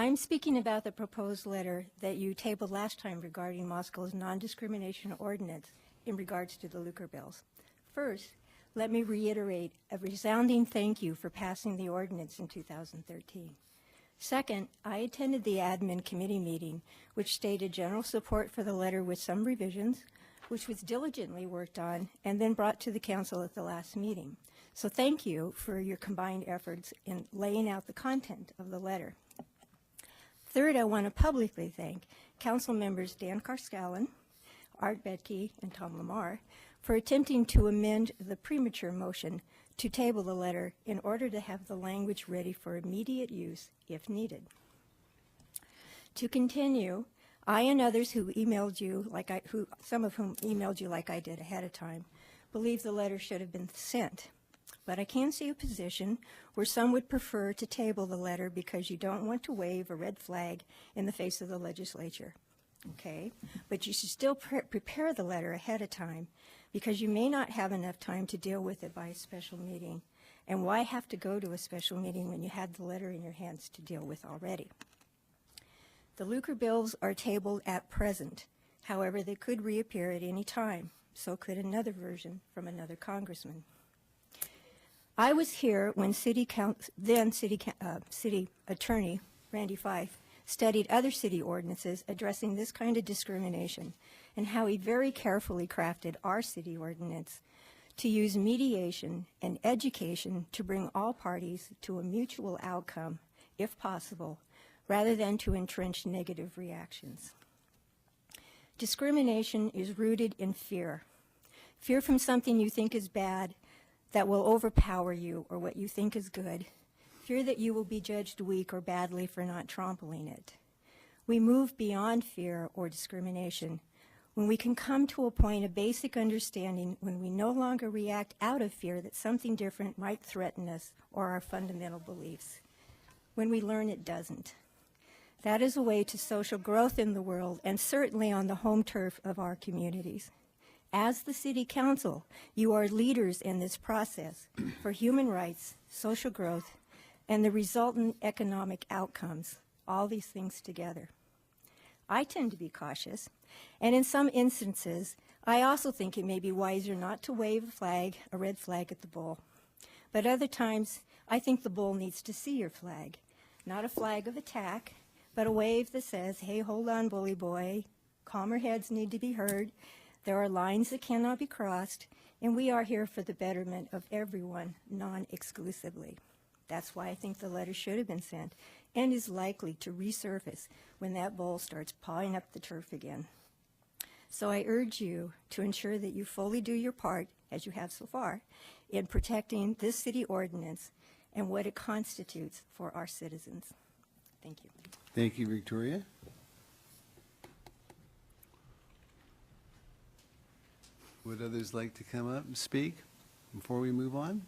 I'm speaking about the proposed letter that you tabled last time regarding Moscow's non-discrimination ordinance in regards to the liquor bills. First, let me reiterate a resounding thank you for passing the ordinance in 2013. Second, I attended the admin committee meeting, which stated general support for the letter with some revisions, which was diligently worked on and then brought to the council at the last meeting. So thank you for your combined efforts in laying out the content of the letter. Third, I want to publicly thank council members Dan Carscallon, Art Betke, and Tom Lamar for attempting to amend the premature motion to table the letter in order to have the language ready for immediate use if needed. To continue, I and others who emailed you, some of whom emailed you like I did ahead of time, believe the letter should have been sent. But I can see a position where some would prefer to table the letter because you don't want to wave a red flag in the face of the legislature. Okay, but you should still prepare the letter ahead of time because you may not have enough time to deal with it by a special meeting. And why have to go to a special meeting when you had the letter in your hands to deal with already? The liquor bills are tabled at present. However, they could reappear at any time. So could another version from another congressman. I was here when City Attorney Randy Fife studied other city ordinances addressing this kind of discrimination and how he very carefully crafted our city ordinance to use mediation and education to bring all parties to a mutual outcome, if possible, rather than to entrench negative reactions. Discrimination is rooted in fear. Fear from something you think is bad that will overpower you or what you think is good. Fear that you will be judged weak or badly for not trampling it. We move beyond fear or discrimination when we can come to a point of basic understanding when we no longer react out of fear that something different might threaten us or our fundamental beliefs, when we learn it doesn't. That is a way to social growth in the world and certainly on the home turf of our communities. As the City Council, you are leaders in this process for human rights, social growth, and the resultant economic outcomes, all these things together. I tend to be cautious, and in some instances, I also think it may be wiser not to wave a red flag at the bull. But other times, I think the bull needs to see your flag, not a flag of attack, but a wave that says, hey, hold on, bully boy, calmer heads need to be heard, there are lines that cannot be crossed, and we are here for the betterment of everyone, non-exclusively. That's why I think the letter should have been sent and is likely to resurface when that bull starts pawing up the turf again. So I urge you to ensure that you fully do your part, as you have so far, in protecting this city ordinance and what it constitutes for our citizens. Thank you. Thank you, Victoria. Would others like to come up and speak before we move on?